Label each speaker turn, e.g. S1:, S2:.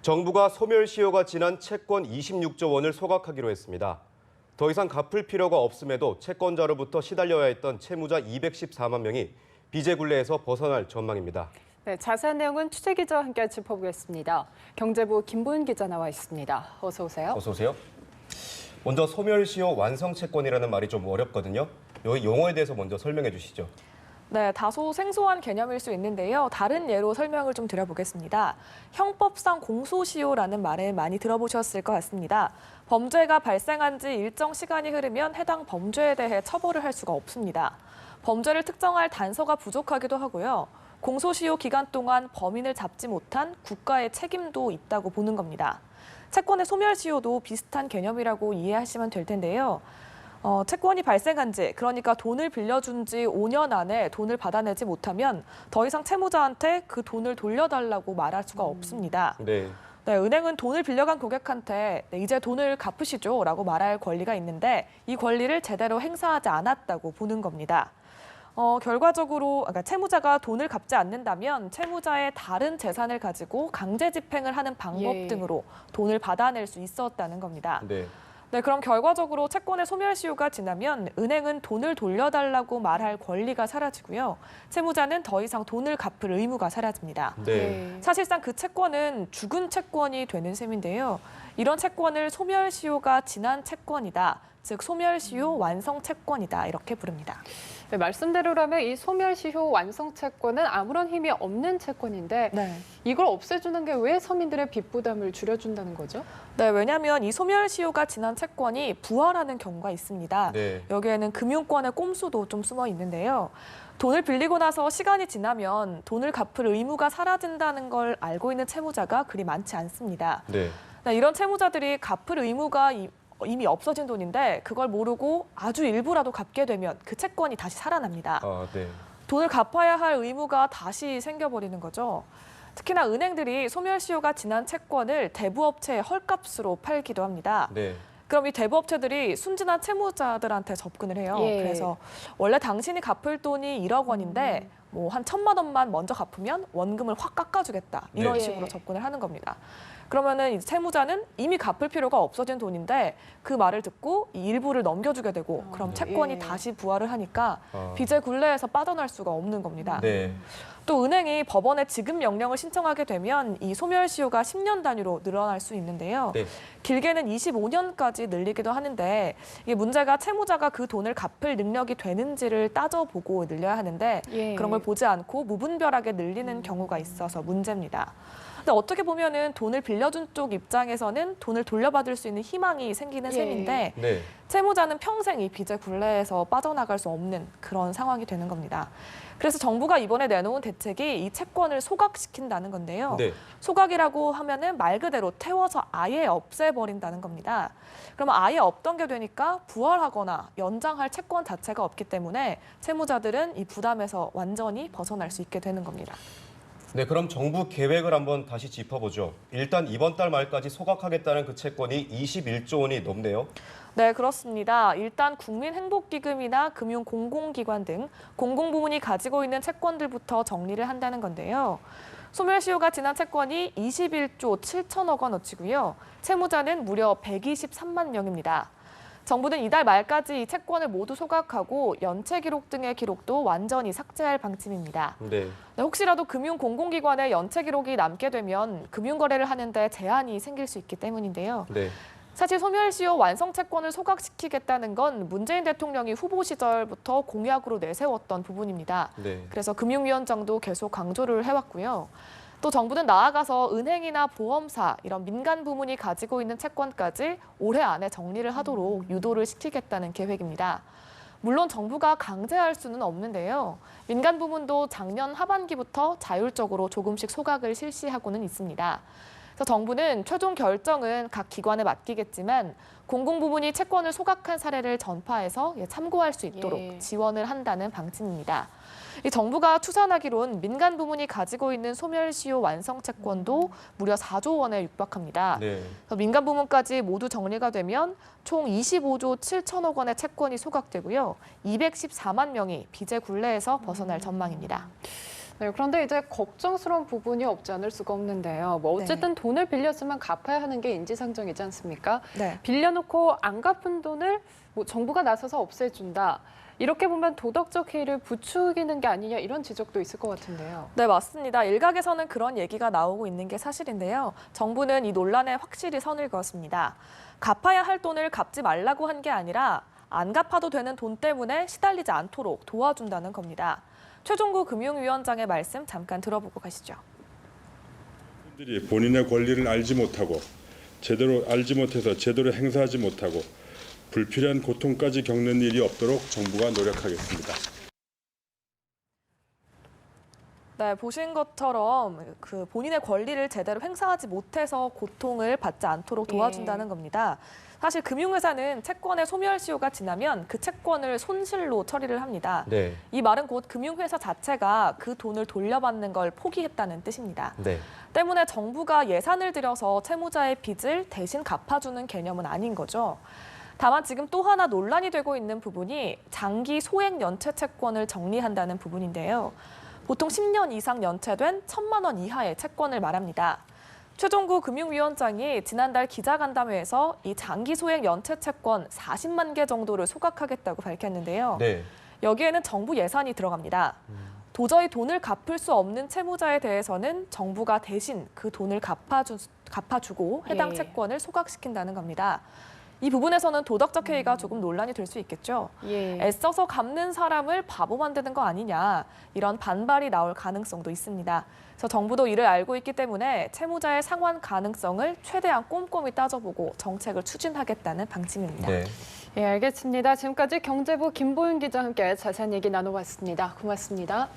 S1: 정부가 소멸시효가 지난 채권 26조 원을 소각하기로 했습니다. 더 이상 갚을 필요가 없음에도 채권자로부터 시달려야 했던 채무자 214만 명이 빚의 굴레에서 벗어날 전망입니다.
S2: 네, 자세한 내용은 취재 기자와 함께 짚어보겠습니다. 경제부 김보윤 기자 나와 있습니다. 어서 오세요.
S1: 어서 오세요. 먼저 소멸시효 완성채권이라는 말이 좀 어렵거든요. 이 용어에 대해서 먼저 설명해 주시죠.
S3: 네, 다소 생소한 개념일 수 있는데요. 다른 예로 설명을 좀 드려보겠습니다. 형법상 공소시효라는 말을 많이 들어보셨을 것 같습니다. 범죄가 발생한 지 일정 시간이 흐르면 해당 범죄에 대해 처벌을 할 수가 없습니다. 범죄를 특정할 단서가 부족하기도 하고요. 공소시효 기간 동안 범인을 잡지 못한 국가의 책임도 있다고 보는 겁니다. 채권의 소멸시효도 비슷한 개념이라고 이해하시면 될 텐데요. 채권이 발생한 지, 그러니까 돈을 빌려준 지 5년 안에 돈을 받아내지 못하면 더 이상 채무자한테 그 돈을 돌려달라고 말할 수가 없습니다.
S1: 네.
S3: 네, 은행은 돈을 빌려간 고객한테 이제 돈을 갚으시죠 라고 말할 권리가 있는데 이 권리를 제대로 행사하지 않았다고 보는 겁니다. 결과적으로 그러니까 채무자가 돈을 갚지 않는다면 채무자의 다른 재산을 가지고 강제 집행을 하는 방법 등으로 돈을 받아낼 수 있었다는 겁니다.
S1: 네.
S3: 네, 그럼 결과적으로 채권의 소멸시효가 지나면 은행은 돈을 돌려달라고 말할 권리가 사라지고요. 채무자는 더 이상 돈을 갚을 의무가 사라집니다.
S1: 네.
S3: 사실상 그 채권은 죽은 채권이 되는 셈인데요. 이런 채권을 소멸시효가 지난 채권이다. 즉 소멸시효 완성 채권이다. 이렇게 부릅니다.
S2: 네, 말씀대로라면 이 소멸시효 완성 채권은 아무런 힘이 없는 채권인데
S3: 네.
S2: 이걸 없애주는 게 왜 서민들의 빚 부담을 줄여준다는 거죠?
S3: 네, 왜냐하면 이 소멸시효가 지난 채권이 부활하는 경우가 있습니다.
S1: 네.
S3: 여기에는 금융권의 꼼수도 좀 숨어 있는데요. 돈을 빌리고 나서 시간이 지나면 돈을 갚을 의무가 사라진다는 걸 알고 있는 채무자가 그리 많지 않습니다.
S1: 네.
S3: 네, 이런 채무자들이 갚을 의무가 이미 없어진 돈인데 그걸 모르고 아주 일부라도 갚게 되면 그 채권이 다시 살아납니다.
S1: 네.
S3: 돈을 갚아야 할 의무가 다시 생겨버리는 거죠. 특히나 은행들이 소멸시효가 지난 채권을 대부업체에 헐값으로 팔기도 합니다.
S1: 네.
S3: 그럼 이 대부업체들이 순진한 채무자들한테 접근을 해요. 그래서 원래 당신이 갚을 돈이 1억 원인데 뭐 한 1,000만 원만 먼저 갚으면 원금을 확 깎아주겠다. 이런
S1: 네.
S3: 식으로 접근을 하는 겁니다. 그러면은 이제 채무자는 이미 갚을 필요가 없어진 돈인데 그 말을 듣고 이 일부를 넘겨주게 되고 그럼 채권이 다시 부활을 하니까 빚의 굴레에서 빠져날 수가 없는 겁니다.
S1: 네.
S3: 또 은행이 법원에 지급 명령을 신청하게 되면 이 소멸시효가 10년 단위로 늘어날 수 있는데요.
S1: 네.
S3: 길게는 25년까지 늘리기도 하는데 이게 문제가 채무자가 그 돈을 갚을 능력이 되는지를 따져보고 늘려야 하는데 그런 걸 보지 않고 무분별하게 늘리는 경우가 있어서 문제입니다. 근데 어떻게 보면은 돈을 빌려준 쪽 입장에서는 돈을 돌려받을 수 있는 희망이 생기는 셈인데
S1: 네.
S3: 채무자는 평생 이 빚의 굴레에서 빠져나갈 수 없는 그런 상황이 되는 겁니다. 그래서 정부가 이번에 내놓은 대책이 이 채권을 소각시킨다는 건데요.
S1: 네.
S3: 소각이라고 하면은 말 그대로 태워서 아예 없애버린다는 겁니다. 그러면 아예 없던 게 되니까 부활하거나 연장할 채권 자체가 없기 때문에 채무자들은 이 부담에서 완전히 벗어날 수 있게 되는 겁니다.
S1: 네, 그럼 정부 계획을 한번 다시 짚어보죠. 일단 이번 달 말까지 소각하겠다는 그 채권이 21조 원이 넘네요.
S3: 네, 그렇습니다. 일단 국민행복기금이나 금융공공기관 등 공공부문이 가지고 있는 채권들부터 정리를 한다는 건데요. 소멸시효가 지난 채권이 21조 7천억 원어치고요. 채무자는 무려 123만 명입니다. 정부는 이달 말까지 이 채권을 모두 소각하고 연체 기록 등의 기록도 완전히 삭제할 방침입니다.
S1: 네.
S3: 혹시라도 금융공공기관의 연체 기록이 남게 되면 금융거래를 하는데 제한이 생길 수 있기 때문인데요.
S1: 네.
S3: 사실 소멸시효 완성 채권을 소각시키겠다는 건 문재인 대통령이 후보 시절부터 공약으로 내세웠던 부분입니다.
S1: 네.
S3: 그래서 금융위원장도 계속 강조를 해왔고요. 또 정부는 나아가서 은행이나 보험사 이런 민간 부문이 가지고 있는 채권까지 올해 안에 정리를 하도록 유도를 시키겠다는 계획입니다. 물론 정부가 강제할 수는 없는데요. 민간 부문도 작년 하반기부터 자율적으로 조금씩 소각을 실시하고는 있습니다. 그래서 정부는 최종 결정은 각 기관에 맡기겠지만 공공부문이 채권을 소각한 사례를 전파해서 참고할 수 있도록 지원을 한다는 방침입니다. 이 정부가 추산하기론 민간 부문이 가지고 있는 소멸시효 완성 채권도 무려 4조 원에 육박합니다.
S1: 네.
S3: 그래서 민간 부문까지 모두 정리가 되면 총 25조 7천억 원의 채권이 소각되고요. 214만 명이 빚의 굴레에서 벗어날 전망입니다.
S2: 네, 그런데 이제 걱정스러운 부분이 없지 않을 수가 없는데요. 뭐 어쨌든 돈을 빌렸으면 갚아야 하는 게 인지상정이지 않습니까?
S3: 네.
S2: 빌려놓고 안 갚은 돈을 뭐 정부가 나서서 없애준다. 이렇게 보면 도덕적 해이를 부추기는 게 아니냐 이런 지적도 있을 것 같은데요.
S3: 네, 맞습니다. 일각에서는 그런 얘기가 나오고 있는 게 사실인데요. 정부는 이 논란에 확실히 선을 그었습니다. 갚아야 할 돈을 갚지 말라고 한 게 아니라 안 갚아도 되는 돈 때문에 시달리지 않도록 도와준다는 겁니다. 최종구 금융위원장의 말씀 잠깐 들어보고 가시죠.
S4: 들이 본인의 권리를 알지 못하고 제대로 행사하지 못하고 불필요한 고통까지 겪는 일이 없도록 정부가 노력하겠습니다.
S3: 네, 보신 것처럼 그 본인의 권리를 제대로 행사하지 못해서 고통을 받지 않도록 도와준다는 겁니다. 사실 금융회사는 채권의 소멸시효가 지나면 그 채권을 손실로 처리를 합니다.
S1: 네.
S3: 이 말은 곧 금융회사 자체가 그 돈을 돌려받는 걸 포기했다는 뜻입니다.
S1: 네.
S3: 때문에 정부가 예산을 들여서 채무자의 빚을 대신 갚아주는 개념은 아닌 거죠. 다만 지금 또 하나 논란이 되고 있는 부분이 장기 소액 연체 채권을 정리한다는 부분인데요. 보통 10년 이상 연체된 1,000만 원 이하의 채권을 말합니다. 최종구 금융위원장이 지난달 기자간담회에서 이 장기 소액 연체 채권 40만 개 정도를 소각하겠다고 밝혔는데요.
S1: 네.
S3: 여기에는 정부 예산이 들어갑니다. 도저히 돈을 갚을 수 없는 채무자에 대해서는 정부가 대신 그 돈을 갚아주고 해당
S2: 예.
S3: 채권을 소각시킨다는 겁니다. 이 부분에서는 도덕적 해이가 조금 논란이 될 수 있겠죠.
S2: 예.
S3: 애써서 갚는 사람을 바보 만드는 거 아니냐, 이런 반발이 나올 가능성도 있습니다. 그래서 정부도 이를 알고 있기 때문에 채무자의 상환 가능성을 최대한 꼼꼼히 따져보고 정책을 추진하겠다는 방침입니다.
S1: 네.
S2: 예, 알겠습니다. 지금까지 경제부 김보윤 기자와 함께 자세한 얘기 나눠봤습니다. 고맙습니다.